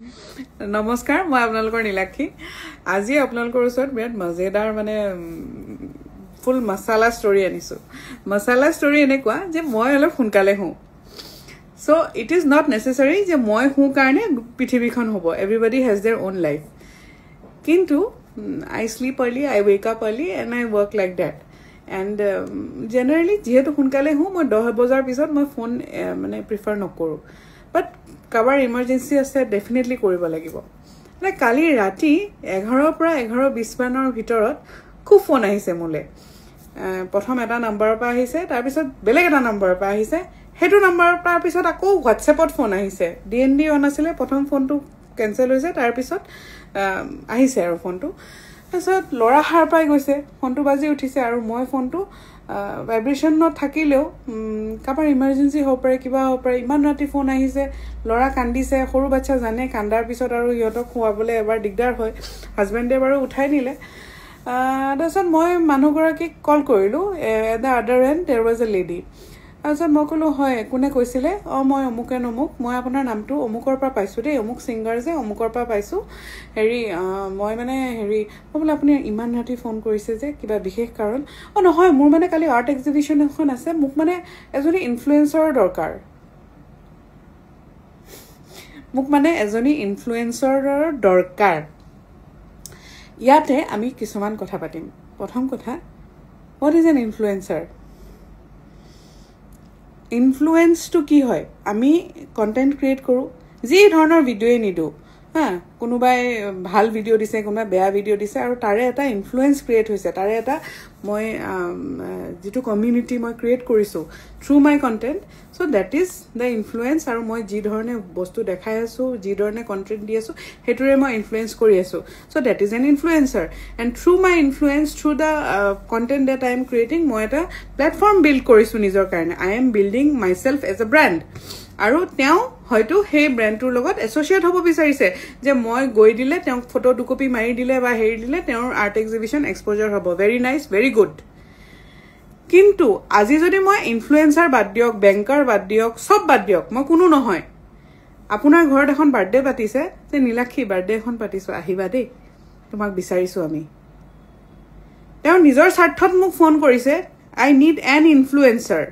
নমস্কাৰ মই আপোনালোকৰ নীলাক্ষী আজি আপোনালোকৰ ওচৰত বিৰাট মজেদাৰ মানে ফুল মছালা ষ্টৰী আনিছো মছালা ষ্টৰী এনেকুৱা যে মই অলপ সোনকালে হওঁ so it is not necessary যে মই হওঁ কাৰণে পৃথিৱীখন হ'ব everybody has their own life কিন্তু I sleep early I wake up early and I work like that and generally যেহেতু সোনকালে হওঁ মই 10 বজাৰ পিছত মই ফোন মানে প্ৰিফাৰ নকৰো but কাবাৰ ইমাৰ্জেন্সি আছে ডেফিনেটলি কৰিব লাগিব মানে কালি ৰাতি 11 পৰা 11:20 মানৰ ভিতৰত খুব ফোন আহিছে মোলে প্ৰথম এটা নম্বৰৰ পৰা আহিছে তাৰ পিছত বেলেগ এটা নম্বৰৰ পৰা আহিছে হেতু নম্বৰৰ তাৰ পিছত আকৌ WhatsAppত ফোন আহিছে DND অন আছিল প্ৰথম ফোনটো কেনসেল হৈছে তাৰ পিছত আহিছে আৰু ফোনটো তাৰপিছত লৰা হাৰ পাই গৈছে ফোনটো বাজি উঠিছে আৰু মই ফোনটো ভাইব্ৰেশন ন থাকিলেও কাবাৰ ইমাৰ্জেন্সি হ'ব পাৰে কিবা হ'ব পাৰে ইমান ৰাতি ফোন আহিছে লৰা কান্দিছে সৰু বাচ্চা জানে কান্দাৰ পিছত আৰু ইহঁতক খুৱাবলৈ এবাৰ দিগদাৰ হয় হাজবেণ্ডে বাৰু উঠাই নিলে তাৰপিছত মই মানুহগৰাকীক কল কৰিলো at the other end there was a lady তাৰপিছত মই কলো হয় কোনে কৈছিলে মই অমুকে নমুক মই আপোনাৰ নামটো অমুকৰ পৰা পাইছো দেই অমুক সিঙ্গাৰ যে অমুকৰ পৰা পাইছো হেৰি মই মানে হেৰি বলে আপুনি ইমান ৰাতি ফোন কৰিছে যে কিবা বিশেষ কাৰণ নহয় মোৰ মানে কালি আৰ্ট এক্সিবিশন এখন আছে মোক মানে এজনী ইনফ্লুয়েন্সাৰৰ দৰকাৰ মোক মানে এজনী ইনফ্লুয়েন্সাৰৰ দৰকাৰ ইয়াতে আমি কিছুমান কথা পাতিম প্ৰথম কথা what is an influencer influence টু কি হয় আমি কন্টেন্ট ক্ৰিয়েট কৰো যি ধৰণৰ ভিডিঅ'ই নিদো কোনোবাই ভাল ভিডিঅ' দিছে কোনোবাই বেয়া ভিডিঅ' দিছে আৰু তাৰে এটা ইনফ্লুয়েন্স ক্ৰিয়েট হৈছে তাৰে এটা মই যেটো কমিউনিটি মই ক্ৰিয়েট কৰিছো through my content so that is the influence আৰু মই যি ধৰণে বস্তু দেখাই আছো যি ধৰণে কন্টেন্ট দি আছো হেতুৰে মই ইনফ্লুয়েন্স কৰি আছো so that is an influencer and through my influence through the content that I am creating মই এটা প্লেটফৰ্ম বিল্ড কৰিছো নিজৰ কাৰণে I am building myself as a brand আৰু তেওঁ হয়তো সেই ব্ৰেণ্ডটোৰ লগত এছ'চিয়েট হ'ব বিচাৰিছে যে মই গৈ দিলে তেওঁ ফটো দুকপি মাৰি দিলে বা হেৰি দিলে তেওঁৰ আৰ্ট এক্সিবিশন এক্সপোজাৰ হ'ব ভেৰি নাইস ভেৰি গুড কিন্তু আজি যদি মই ইনফ্লুয়েন্সাৰ বাদ দিয়ক বেংকাৰ বাদ দিয়ক সব বাদ দিয়ক মই কোনো নহয় আপোনাৰ ঘৰত এখন বাৰ্থডে পাতিছে যে নীলাক্ষী বাৰ্থডে এখন পাতিছো আহিবা দেই তোমাক বিচাৰিছো আমি তেওঁ নিজৰ স্বাৰ্থত মোক ফোন কৰিছে I need an influencer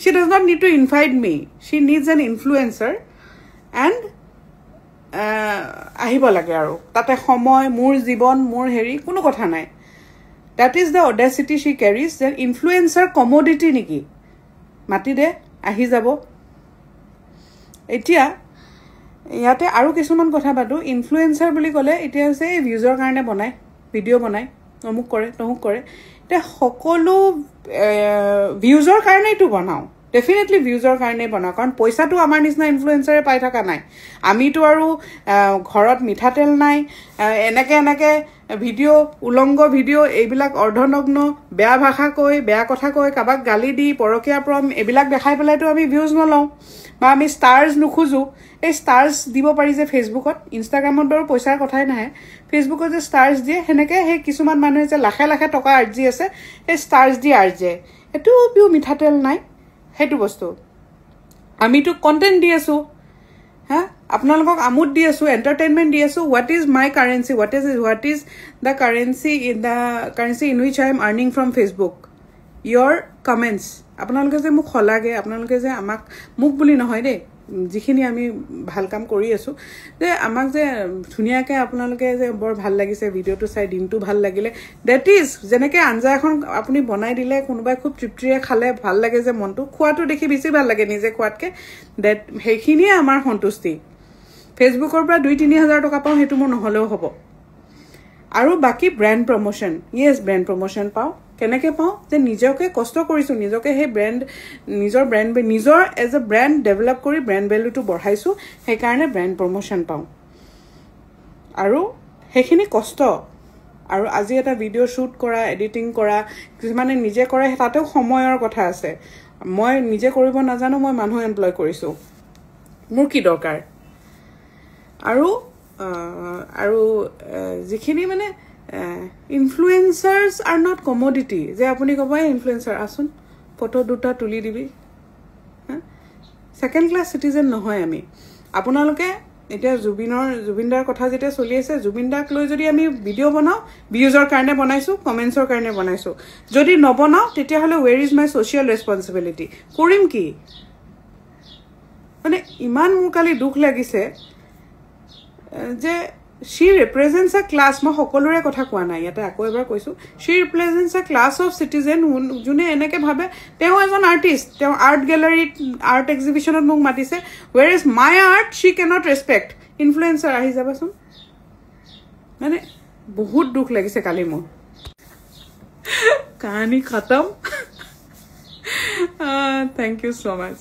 She does not need to invite me. She needs an influencer and আহিব লাগে আৰু তাতে সময় মোৰ জীৱন মোৰ হেৰি কোনো কথা নাই that is the audacity she carries that influencer commodity নেকি মাটি দে আহি যাব এতিয়া ইয়াতে আৰু কিছুমান কথা পাতো ইনফ্লুয়েন্সাৰ বুলি ক'লে এতিয়া আছে ভিউজৰ কাৰণে বনায় ভিডিঅ' বনায় অমুক কৰে তমুক কৰে এটা সকলো ভিউজৰ কাৰণেইটো বনাও ডেফিনেটলি ভিউজৰ কাৰণে বনাও কাৰণ পইচাটো আমাৰ নিচিনা ইনফ্লুয়েন্সাৰে পাই থকা নাই আমিতো আৰু ঘৰত মিঠাতেল নাই এনেকে ভিডিঅ' উলংগ ভিডিঅ' এইবিলাক অৰ্ধনগ্ন বেয়া ভাষা কৈ বেয়া কথা কৈ কাবাক গালি দি পৰকীয়া প্ৰম এইবিলাক দেখাই পেলাইতো আমি ভিউজ নলওঁ বা আমি ষ্টাৰ্ছ নুখোজো এই ষ্টাৰ্ছ দিব পাৰি যে ফেচবুকত ইনষ্টাগ্ৰামত বাৰু পইচাৰ কথাই নাহে ফেচবুকত যে ষ্টাৰ্ছ দিয়ে সেনেকে সেই কিছুমান মানুহে যে লাখে লাখে টকা আৰ্জি আছে সেই ষ্টাৰ্ছ দি আৰ্জে এটো বিউ মিঠাতেল নাই হেতু বস্তু আমিতো কন্টেন্ট দি আছো আপোনালোকক আমোদ দি আছো এন্টাৰটেইনমেন্ট দি আছো what is my currency what is the currency in which I am earning from Facebook your comments আপোনালোকে যে মোক খলাগে আপোনালোকে যে আমাক মুক বুলি নহয় দেই যিখিনি আমি ভাল কাম কৰি আছো যে আমাক যে ধুনিয়াকে আপোনালোকে যে বৰ ভাল লাগিছে ভিডিওটো চাই দিনটো ভাল লাগিলে দ্যাট ইজ যেনেকে আঞ্জা এখন আপুনি বনাই দিলে কোনোবাই খুব তৃপ্তিৰে খালে ভাল লাগে যে মনটো খোৱাটো দেখি বেছি ভাল লাগে নিজে খোৱাতকে দ্যাট হেখিনিয়ে আমাৰ সন্তুষ্টি ফেসবুকৰ পৰা 2-3 হাজাৰ টকা পাও হেতু মোৰ নহলেও হ'ব আৰু বাকি brand promotion yes brand promotion পাও কেনেকে পাও যে নিজকে কষ্ট কৰিছো নিজকে হে ব্ৰ্যান্ড নিজৰ এজ এ ব্ৰ্যান্ড ডেভেলপ কৰি ব্ৰ্যান্ড ভ্যালুটো বঢ়াইছো সেই কাৰণে ব্ৰ্যান্ড প্ৰমোশন পাও আৰু হেখিনি কষ্ট আৰু আজি এটা ভিডিঅ' শুট কৰা এডিটিং কৰা মানে নিজে কৰে তাতেও সময়ৰ কথা আছে মই নিজে কৰিব নাজানো মই মানুহ এমপ্লয় কৰিছো মোৰ কি দৰকাৰ আৰু যিখিনি মানে influencers are not commodity যে আপুনি কবই ইনফ্লুয়েন্সাৰ আসুন ফটো দুটা তুলি দিবি সেকেন্ড ক্লাস সিটিজেন নহয় আমি আপোনালোকে এতিয়া জুবিনদাৰ কথা যেতিয়া চলি আছে জুবিনদাক লৈ যদি আমি ভিডিঅ' বনাওঁ ভিউজৰ কাৰণে বনাইছোঁ কমেণ্টছৰ কাৰণে বনাইছোঁ যদি নবনাওঁ তেতিয়াহ'লে ৱেৰ ইজ মাই ছ'চিয়েল ৰেছপনচিবিলিটি কৰিম কি মানে ইমান মোৰ কালি দুখ লাগিছে যে she represents a class মই সকলোৰে কথা কোৱা নাই ইয়াতে আকৌ এবাৰ কৈছোঁ she represents a class of citizen যোনে এনেকৈ ভাবে তেওঁ এজন আৰ্টিষ্ট তেওঁ আৰ্ট গেলাৰীত আৰ্ট এক্সিবিশ্যনত মোক মাতিছে where is my art she cannot respect influencer আহি যাবাচোন মানে বহুত দুখ লাগিছে কালি মোৰ কাহানী খতম থ্যাংক ইউ সো মাচ